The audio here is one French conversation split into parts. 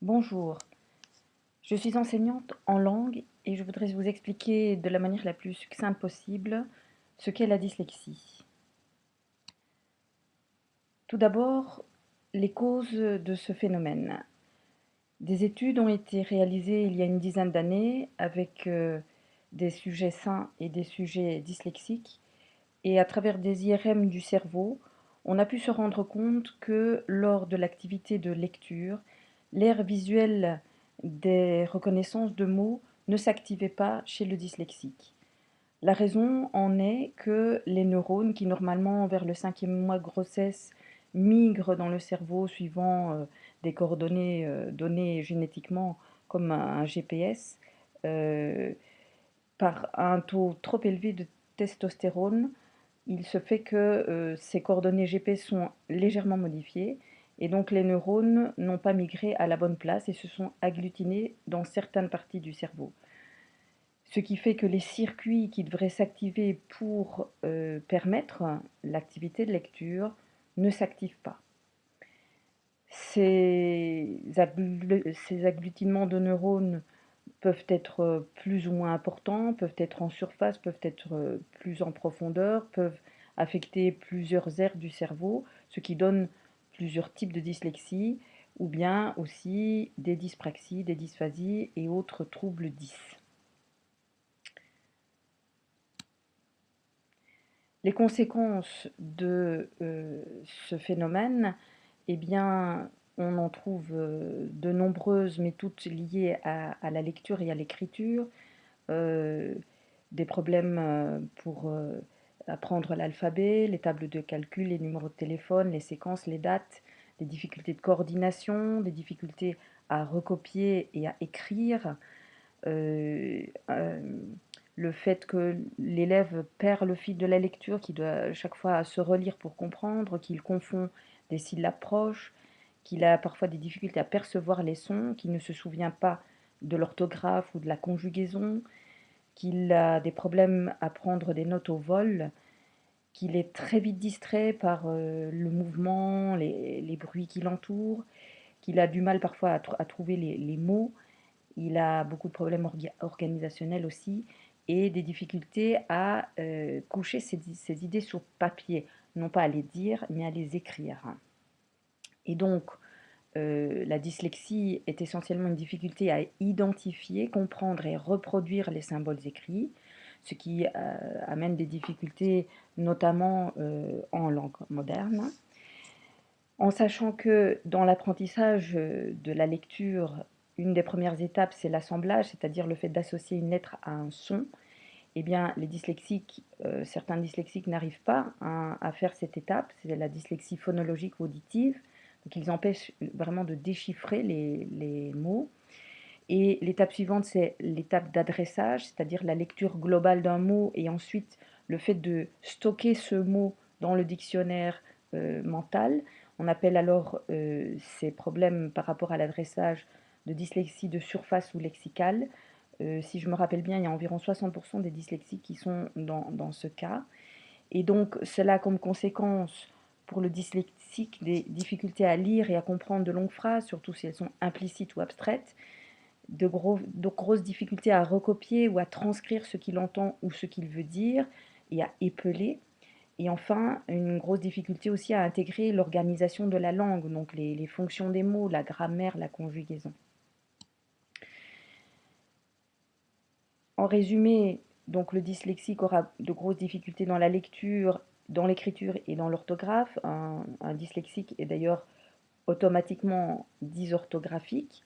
Bonjour, je suis enseignante en langue et je voudrais vous expliquer de la manière la plus succincte possible ce qu'est la dyslexie. Tout d'abord, les causes de ce phénomène. Des études ont été réalisées il y a une dizaine d'années avec des sujets sains et des sujets dyslexiques et à travers des IRM du cerveau, on a pu se rendre compte que lors de l'activité de lecture, l'aire visuelle des reconnaissances de mots ne s'activait pas chez le dyslexique. La raison en est que les neurones qui normalement vers le 5e mois de grossesse migrent dans le cerveau suivant des coordonnées données génétiquement comme un GPS, euh, par un taux trop élevé de testostérone, il se fait que ces coordonnées GPS sont légèrement modifiées et donc les neurones n'ont pas migré à la bonne place et se sont agglutinés dans certaines parties du cerveau. Ce qui fait que les circuits qui devraient s'activer pour permettre l'activité de lecture ne s'activent pas. Ces agglutinements de neurones peuvent être plus ou moins importants, peuvent être en surface, peuvent être plus en profondeur, peuvent affecter plusieurs aires du cerveau, ce qui donne plusieurs types de dyslexie, ou bien aussi des dyspraxies, des dysphasies et autres troubles dys. Les conséquences de ce phénomène, eh bien, on en trouve de nombreuses, mais toutes liées à la lecture et à l'écriture. euh, des problèmes pour apprendre l'alphabet, les tables de calcul, les numéros de téléphone, les séquences, les dates, des difficultés de coordination, des difficultés à recopier et à écrire, euh, euh, le fait que l'élève perd le fil de la lecture, qu'il doit chaque fois se relire pour comprendre, qu'il confond des syllabes proches, qu'il a parfois des difficultés à percevoir les sons, qu'il ne se souvient pas de l'orthographe ou de la conjugaison, qu'il a des problèmes à prendre des notes au vol, qu'il est très vite distrait par le mouvement, les bruits qui l'entourent, qu'il a du mal parfois à trouver les mots, il a beaucoup de problèmes organisationnels aussi et des difficultés à coucher ses idées sur papier, non pas à les dire, mais à les écrire. Et donc, la dyslexie est essentiellement une difficulté à identifier, comprendre et reproduire les symboles écrits, ce qui amène des difficultés notamment en langue moderne. En sachant que dans l'apprentissage de la lecture, une des premières étapes, c'est l'assemblage, c'est-à-dire le fait d'associer une lettre à un son. Eh bien, les dyslexiques, certains dyslexiques n'arrivent pas à faire cette étape, c'est la dyslexie phonologique ou auditive. Donc, ils empêchent vraiment de déchiffrer les mots. Et l'étape suivante, c'est l'étape d'adressage, c'est-à-dire la lecture globale d'un mot et ensuite le fait de stocker ce mot dans le dictionnaire mental. On appelle alors ces problèmes par rapport à l'adressage de dyslexie de surface ou lexicale. Si je me rappelle bien, il y a environ 60% des dyslexiques qui sont dans ce cas. Et donc, cela a comme conséquence pour le dyslexique des difficultés à lire et à comprendre de longues phrases, surtout si elles sont implicites ou abstraites, de grosses difficultés à recopier ou à transcrire ce qu'il entend ou ce qu'il veut dire et à épeler. Et enfin, une grosse difficulté aussi à intégrer l'organisation de la langue, donc les fonctions des mots, la grammaire, la conjugaison. En résumé, donc le dyslexique aura de grosses difficultés dans la lecture, dans l'écriture et dans l'orthographe. Un dyslexique est d'ailleurs automatiquement dysorthographique.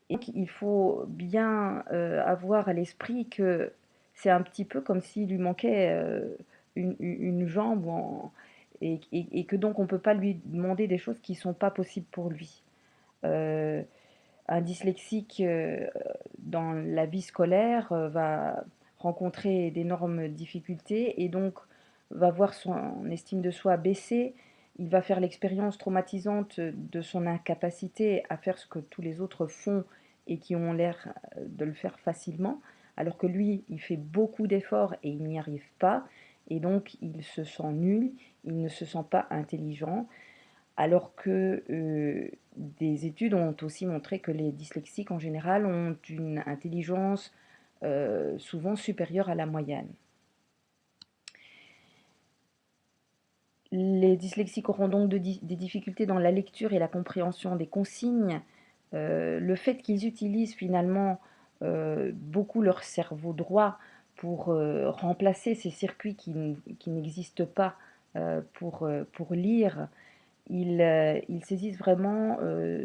Et il faut bien avoir à l'esprit que c'est un petit peu comme s'il lui manquait une jambe et que donc on ne peut pas lui demander des choses qui ne sont pas possibles pour lui. Euh, un dyslexique dans la vie scolaire va rencontrer d'énormes difficultés et donc va voir son estime de soi baisser. Il va faire l'expérience traumatisante de son incapacité à faire ce que tous les autres font et qui ont l'air de le faire facilement, alors que lui, il fait beaucoup d'efforts et il n'y arrive pas, et donc il se sent nul, il ne se sent pas intelligent. alors que des études ont aussi montré que les dyslexiques en général ont une intelligence souvent supérieure à la moyenne. Les dyslexiques auront donc des difficultés dans la lecture et la compréhension des consignes. Le fait qu'ils utilisent finalement beaucoup leur cerveau droit pour remplacer ces circuits qui n'existent pas pour lire, ils saisissent vraiment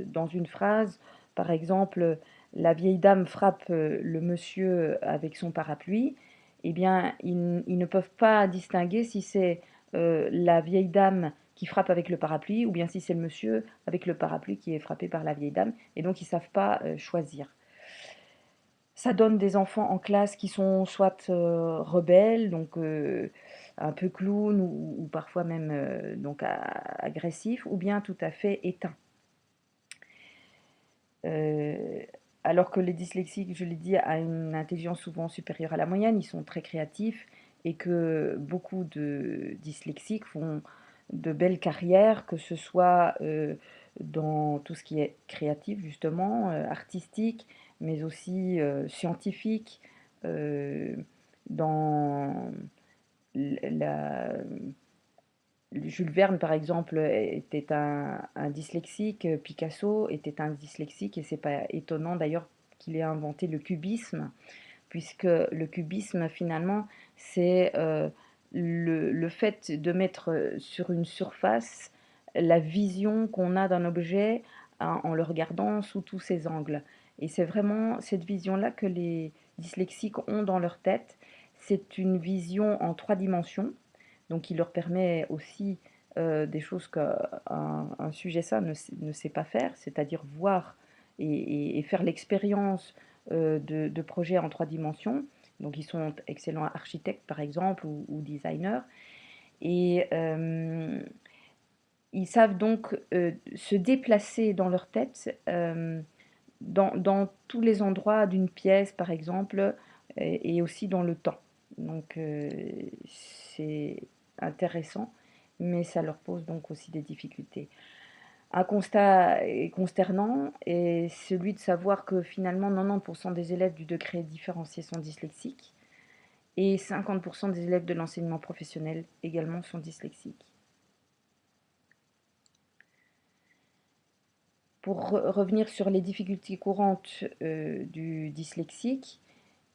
dans une phrase, par exemple, la vieille dame frappe le monsieur avec son parapluie, eh bien, ils ne peuvent pas distinguer si c'est la vieille dame qui frappe avec le parapluie ou bien si c'est le monsieur avec le parapluie qui est frappé par la vieille dame, et donc ils ne savent pas choisir. Ça donne des enfants en classe qui sont soit rebelles, donc un peu clown ou parfois même donc agressifs, ou bien tout à fait éteints. Euh, alors que les dyslexiques, je l'ai dit, ont une intelligence souvent supérieure à la moyenne, ils sont très créatifs et que beaucoup de dyslexiques font de belles carrières, que ce soit dans tout ce qui est créatif, justement, artistique, mais aussi scientifique, euh, dans la, Jules Verne, par exemple, était un dyslexique, Picasso était un dyslexique, et c'est pas étonnant d'ailleurs qu'il ait inventé le cubisme, puisque le cubisme, finalement, c'est le fait de mettre sur une surface la vision qu'on a d'un objet en le regardant sous tous ses angles. Et c'est vraiment cette vision-là que les dyslexiques ont dans leur tête. C'est une vision en 3 dimensions, donc il leur permet aussi des choses qu'un sujet ça ne sait pas faire, c'est-à-dire voir et faire l'expérience de projets en 3 dimensions. Donc ils sont excellents architectes par exemple ou designers. Et ils savent donc se déplacer dans leur tête dans tous les endroits d'une pièce par exemple et aussi dans le temps. Donc c'est intéressant, mais ça leur pose donc aussi des difficultés. Un constat consternant est celui de savoir que finalement 90% des élèves du degré différencié sont dyslexiques et 50% des élèves de l'enseignement professionnel également sont dyslexiques. Pour revenir sur les difficultés courantes du dyslexique,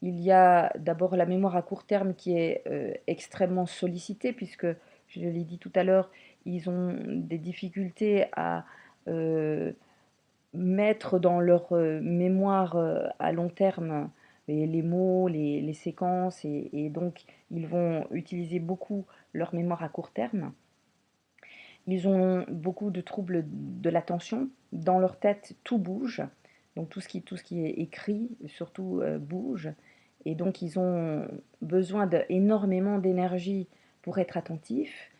il y a d'abord la mémoire à court terme qui est extrêmement sollicitée puisque, je l'ai dit tout à l'heure, ils ont des difficultés à euh, mettre dans leur mémoire à long terme les mots, les séquences, et donc ils vont utiliser beaucoup leur mémoire à court terme. Ils ont beaucoup de troubles de l'attention. Dans leur tête, tout bouge. Donc tout ce qui est écrit, surtout, bouge. Et donc ils ont besoin d'énormément d'énergie pour être attentifs.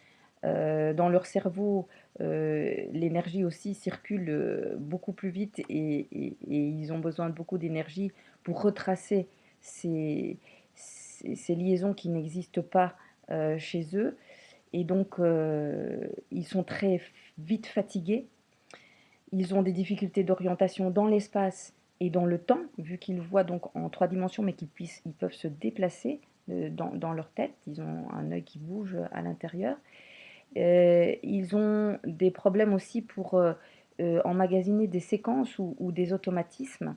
Dans leur cerveau, l'énergie aussi circule beaucoup plus vite et ils ont besoin de beaucoup d'énergie pour retracer ces liaisons qui n'existent pas chez eux. Et donc, ils sont très vite fatigués. Ils ont des difficultés d'orientation dans l'espace et dans le temps, vu qu'ils voient donc en 3 dimensions, mais ils peuvent se déplacer dans leur tête. Ils ont un œil qui bouge à l'intérieur. Ils ont des problèmes aussi pour emmagasiner des séquences ou des automatismes.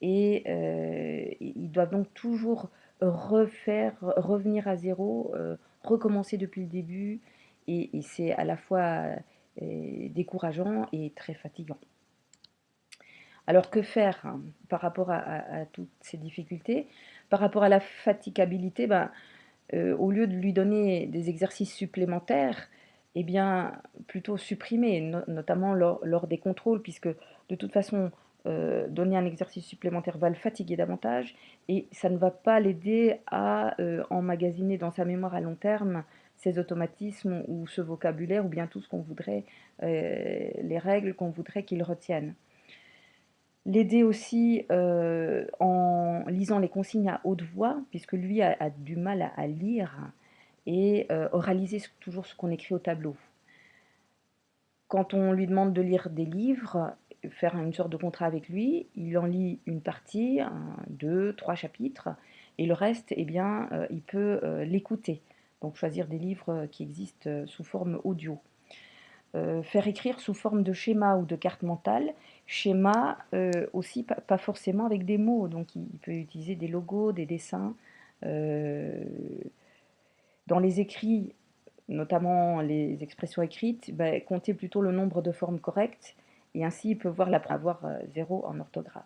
Et ils doivent donc toujours revenir à zéro, recommencer depuis le début. Et c'est à la fois décourageant et très fatigant. Alors que faire hein, par rapport à toutes ces difficultés? Par rapport à la fatigabilité, ben, au lieu de lui donner des exercices supplémentaires, eh bien, plutôt supprimer, notamment lors des contrôles, puisque de toute façon, donner un exercice supplémentaire va le fatiguer davantage et ça ne va pas l'aider à emmagasiner dans sa mémoire à long terme ces automatismes ou ce vocabulaire ou bien tout ce qu'on voudrait, les règles qu'on voudrait qu'il retienne. L'aider aussi en lisant les consignes à haute voix, puisque lui a du mal à lire, et oraliser toujours ce qu'on écrit au tableau. Quand on lui demande de lire des livres, faire une sorte de contrat avec lui, il en lit une partie, 2, 3 chapitres, et le reste, eh bien, il peut l'écouter. Donc choisir des livres qui existent sous forme audio. Faire écrire sous forme de schéma ou de carte mentale. Schéma aussi, pas forcément avec des mots, donc il peut utiliser des logos, des dessins. Euh, dans les écrits, notamment les expressions écrites, bah, compter plutôt le nombre de formes correctes, et ainsi il peut voir avoir 0 en orthographe.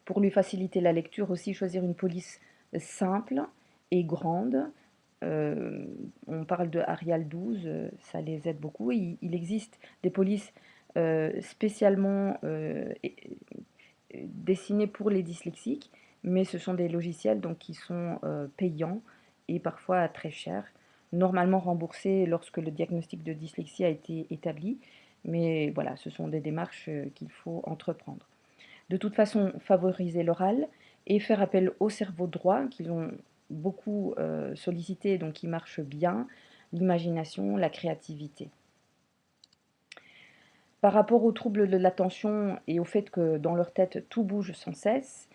Pour lui faciliter la lecture aussi, choisir une police simple et grande. On parle de Arial 12, ça les aide beaucoup. Il existe des polices spécialement dessinées pour les dyslexiques, mais ce sont des logiciels donc, qui sont payants et parfois très chers, normalement remboursés lorsque le diagnostic de dyslexie a été établi. Mais voilà, ce sont des démarches qu'il faut entreprendre. De toute façon, favoriser l'oral et faire appel au cerveau droit, qu'ils ont beaucoup sollicité, donc qui marche bien, l'imagination, la créativité. Par rapport aux troubles de l'attention et au fait que dans leur tête tout bouge sans cesse,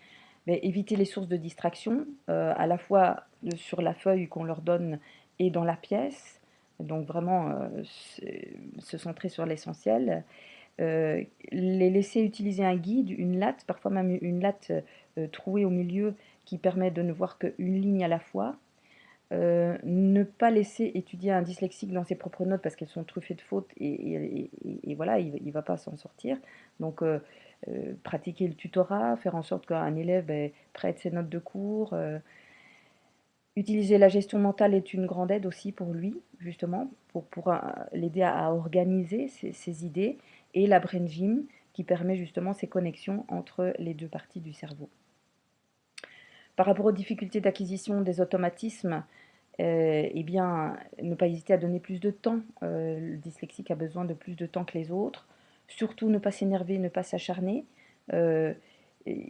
mais éviter les sources de distraction, à la fois sur la feuille qu'on leur donne et dans la pièce. Donc vraiment se centrer sur l'essentiel. Les laisser utiliser un guide, une latte, parfois même une latte trouée au milieu qui permet de ne voir qu'une ligne à la fois. Ne pas laisser étudier un dyslexique dans ses propres notes parce qu'elles sont truffées de fautes et voilà, il ne va pas s'en sortir. Donc, pratiquer le tutorat, faire en sorte qu'un élève prête ses notes de cours. Utiliser la gestion mentale est une grande aide aussi pour lui, justement, pour l'aider à organiser ses idées. Et la brain gym qui permet justement ces connexions entre les deux parties du cerveau. Par rapport aux difficultés d'acquisition des automatismes, eh bien, ne pas hésiter à donner plus de temps. Le dyslexique a besoin de plus de temps que les autres. Surtout ne pas s'énerver, ne pas s'acharner. Euh,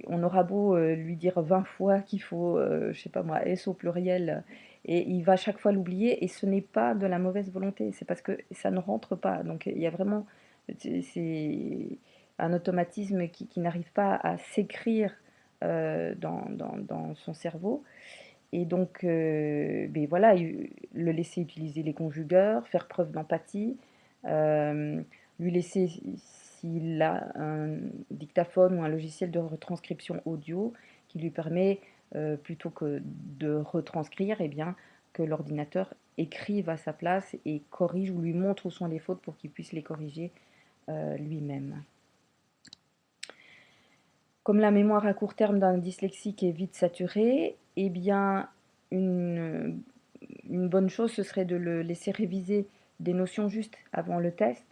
on aura beau lui dire 20 fois qu'il faut, je sais pas moi, S au pluriel, et il va à chaque fois l'oublier, et ce n'est pas de la mauvaise volonté, c'est parce que ça ne rentre pas. Donc il y a vraiment, c'est un automatisme qui n'arrive pas à s'écrire dans son cerveau. Et donc, ben voilà, le laisser utiliser les conjugueurs, faire preuve d'empathie, euh, lui laisser, s'il a un dictaphone ou un logiciel de retranscription audio qui lui permet, plutôt que de retranscrire, eh bien, que l'ordinateur écrive à sa place et corrige ou lui montre où sont les fautes pour qu'il puisse les corriger lui-même. Comme la mémoire à court terme d'un dyslexique est vite saturée, eh bien, une, une bonne chose, ce serait de le laisser réviser des notions juste avant le test,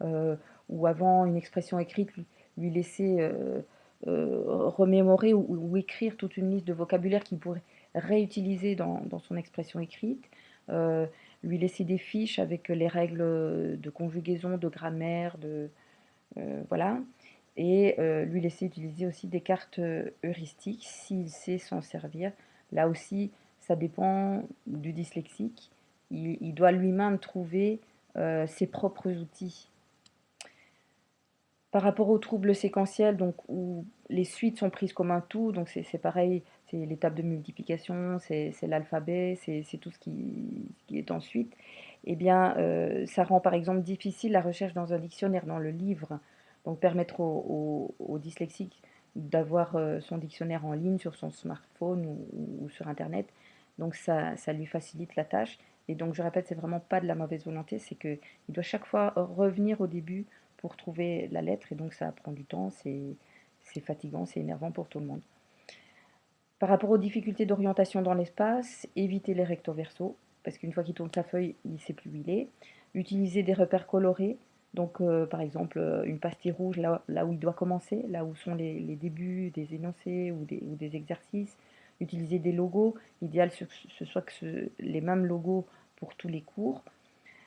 euh, ou avant une expression écrite, lui laisser remémorer ou écrire toute une liste de vocabulaire qu'il pourrait réutiliser dans son expression écrite, euh, lui laisser des fiches avec les règles de conjugaison, de grammaire, voilà, et lui laisser utiliser aussi des cartes heuristiques s'il sait s'en servir. Là aussi, ça dépend du dyslexique. Il doit lui-même trouver ses propres outils. Par rapport aux troubles séquentiels, donc où les suites sont prises comme un tout, donc c'est pareil, c'est l'étape de multiplication, c'est l'alphabet, c'est tout ce qui est ensuite. Eh bien, ça rend par exemple difficile la recherche dans un dictionnaire, dans le livre. Donc permettre aux dyslexiques d'avoir son dictionnaire en ligne sur son smartphone ou sur Internet. Donc ça lui facilite la tâche. Et donc je répète, c'est vraiment pas de la mauvaise volonté, c'est qu'il doit chaque fois revenir au début pour trouver la lettre, et donc ça prend du temps, c'est fatigant, c'est énervant pour tout le monde. Par rapport aux difficultés d'orientation dans l'espace, éviter les recto verso, parce qu'une fois qu'il tourne sa feuille, il ne sait plus où il est. Utiliser des repères colorés, donc par exemple une pastille rouge là où il doit commencer, là où sont les débuts des énoncés ou des exercices. Utiliser des logos, l'idéal ce soit que les mêmes logos pour tous les cours.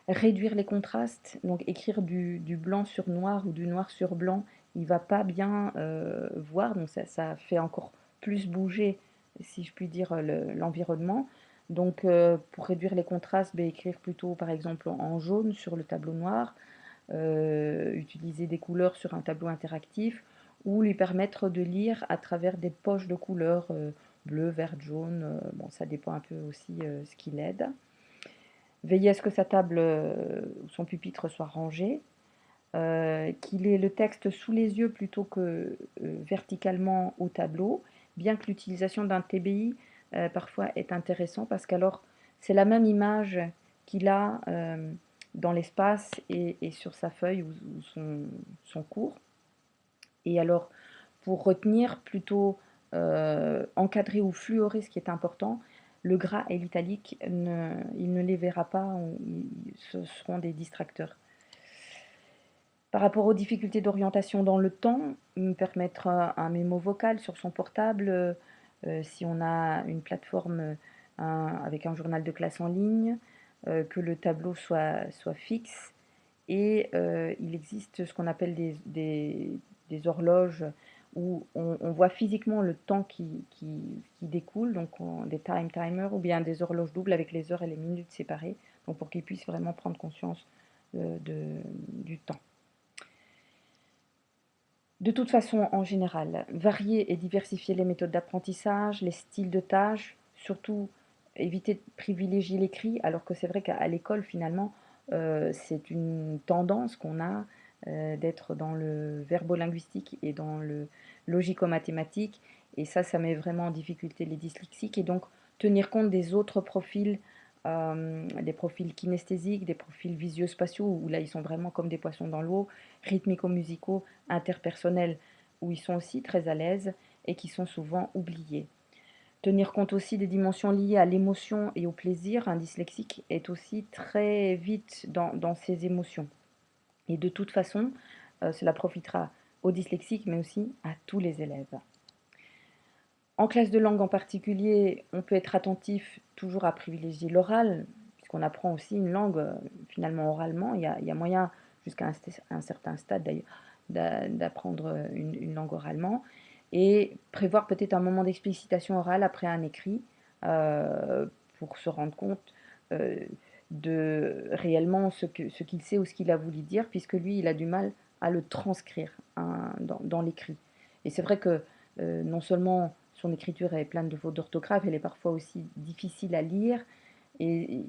Réduire les contrastes, donc écrire du blanc sur noir ou du noir sur blanc, il ne va pas bien voir, donc ça fait encore plus bouger, si je puis dire, l'environnement. Donc pour réduire les contrastes, écrire plutôt par exemple en jaune sur le tableau noir, utiliser des couleurs sur un tableau interactif ou lui permettre de lire à travers des poches de couleurs bleu, vert, jaune. Bon, ça dépend un peu aussi ce qui l'aide. Veiller à ce que sa table ou son pupitre soit rangé, qu'il ait le texte sous les yeux plutôt que verticalement au tableau, bien que l'utilisation d'un TBI parfois est intéressant parce qu'alors c'est la même image qu'il a dans l'espace et sur sa feuille ou son cours. Et alors pour retenir plutôt encadrer ou fluorer ce qui est important, le gras et l'italique, il ne les verra pas, ce seront des distracteurs. Par rapport aux difficultés d'orientation dans le temps, permettre un mémo vocal sur son portable, si on a une plateforme avec un journal de classe en ligne, que le tableau soit fixe. Et il existe ce qu'on appelle des horloges où on voit physiquement le temps qui découle, donc des time timers, ou bien des horloges doubles avec les heures et les minutes séparées, donc pour qu'ils puissent vraiment prendre conscience du temps. De toute façon, en général, varier et diversifier les méthodes d'apprentissage, les styles de tâches, surtout éviter de privilégier l'écrit, alors que c'est vrai qu'à l'école, finalement, c'est une tendance qu'on a d'être dans le verbo-linguistique et dans le logico-mathématique. Et ça met vraiment en difficulté les dyslexiques. Et donc, tenir compte des autres profils, des profils kinesthésiques, des profils visuospatiaux, où là, ils sont vraiment comme des poissons dans l'eau, rythmico-musicaux, interpersonnels, où ils sont aussi très à l'aise et qui sont souvent oubliés. Tenir compte aussi des dimensions liées à l'émotion et au plaisir. Un dyslexique est aussi très vite dans ses émotions. Et de toute façon, cela profitera aux dyslexiques, mais aussi à tous les élèves. En classe de langue en particulier, on peut être attentif toujours à privilégier l'oral, puisqu'on apprend aussi une langue finalement oralement. Il y a moyen, jusqu'à un certain stade d'ailleurs, d'apprendre une langue oralement. Et prévoir peut-être un moment d'explicitation orale après un écrit pour se rendre compte de réellement ce qu'il sait ou ce qu'il a voulu dire, puisque lui, il a du mal à le transcrire dans l'écrit. Et c'est vrai que non seulement son écriture est pleine de fautes d'orthographe, elle est parfois aussi difficile à lire. Et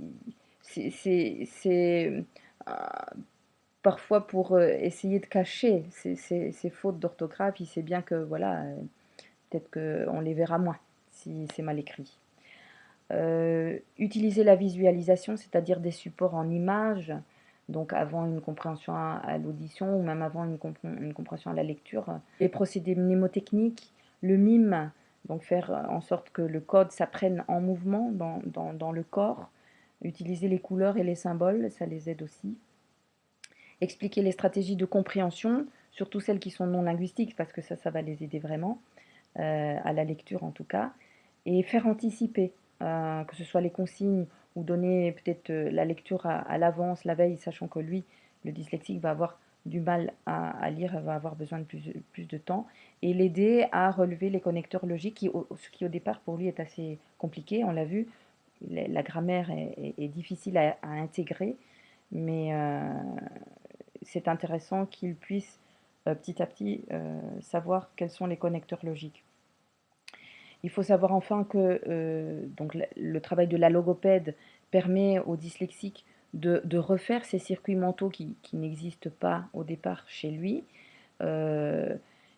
c'est parfois pour essayer de cacher ces fautes d'orthographe, il sait bien que voilà, peut-être qu'on les verra moins si c'est mal écrit. Utiliser la visualisation, c'est-à-dire des supports en images, donc avant une compréhension à l'audition ou même avant une compréhension à la lecture. Les procédés mnémotechniques, le mime, donc faire en sorte que le code s'apprenne en mouvement dans le corps. Utiliser les couleurs et les symboles, ça les aide aussi. Expliquer les stratégies de compréhension, surtout celles qui sont non linguistiques, parce que ça va les aider vraiment, à la lecture en tout cas. Et faire anticiper, que ce soit les consignes ou donner peut-être la lecture à l'avance, la veille, sachant que lui, le dyslexique, va avoir du mal à lire, va avoir besoin de plus de temps, et l'aider à relever les connecteurs logiques, ce qui au départ pour lui est assez compliqué, on l'a vu, la grammaire est difficile à intégrer, mais c'est intéressant qu'il puisse petit à petit savoir quels sont les connecteurs logiques. Il faut savoir enfin que donc le travail de la logopède permet aux dyslexiques de refaire ces circuits mentaux qui n'existent pas au départ chez lui. Euh,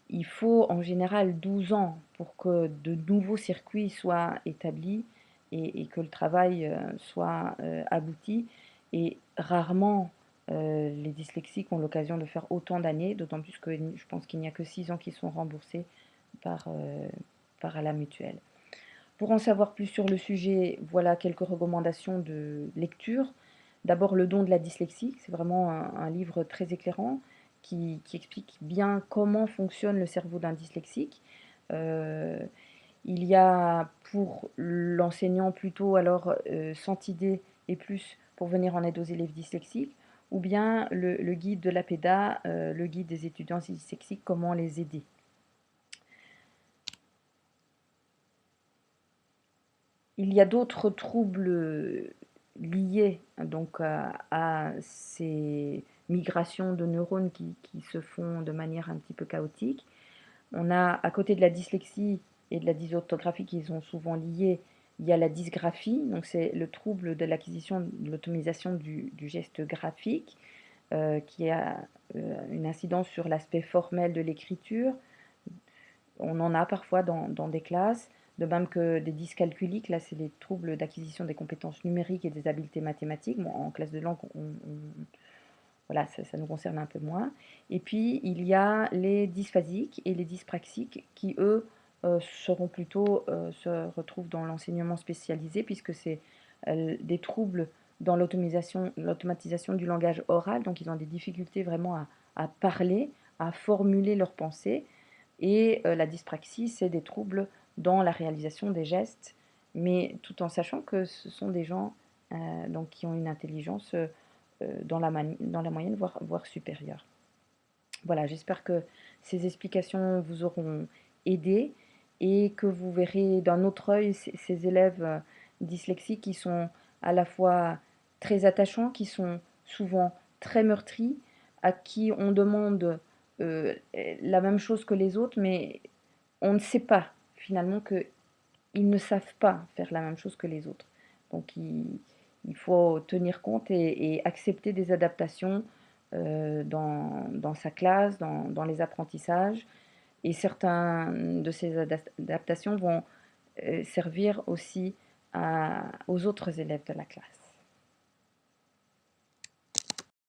il faut en général 12 ans pour que de nouveaux circuits soient établis et que le travail soit abouti. Et rarement les dyslexiques ont l'occasion de faire autant d'années, d'autant plus que je pense qu'il n'y a que 6 ans qui sont remboursés par la mutuelle. Pour en savoir plus sur le sujet, voilà quelques recommandations de lecture. D'abord, Le don de la dyslexie, c'est vraiment un livre très éclairant qui explique bien comment fonctionne le cerveau d'un dyslexique. Euh, il y a pour l'enseignant plutôt alors Santidé et plus pour venir en aide aux élèves dyslexiques, ou bien le guide de l'APEDA, le guide des étudiants dyslexiques, comment les aider. Il y a d'autres troubles liées donc à ces migrations de neurones qui se font de manière un petit peu chaotique. On a, à côté de la dyslexie et de la dysorthographie qui sont souvent liées, il y a la dysgraphie, donc c'est le trouble de l'acquisition, de l'automatisation du geste graphique, qui a une incidence sur l'aspect formel de l'écriture. On en a parfois dans des classes, de même que des dyscalculiques, là c'est les troubles d'acquisition des compétences numériques et des habiletés mathématiques. Bon, en classe de langue, voilà, ça nous concerne un peu moins. Et puis, il y a les dysphasiques et les dyspraxiques qui, eux, seront plutôt, se retrouvent dans l'enseignement spécialisé, puisque c'est des troubles dans l'automatisation du langage oral. Donc, ils ont des difficultés vraiment à parler, à formuler leurs pensées. Et la dyspraxie, c'est des troubles dans la réalisation des gestes, mais tout en sachant que ce sont des gens donc, qui ont une intelligence dans la moyenne, voire supérieure. Voilà, j'espère que ces explications vous auront aidé et que vous verrez d'un autre œil ces élèves dyslexiques qui sont à la fois très attachants, qui sont souvent très meurtris, à qui on demande la même chose que les autres, mais on ne sait pas finalement qu'ils ne savent pas faire la même chose que les autres. Donc il faut tenir compte et accepter des adaptations dans sa classe, dans les apprentissages. Et certaines de ces adaptations vont servir aussi aux autres élèves de la classe.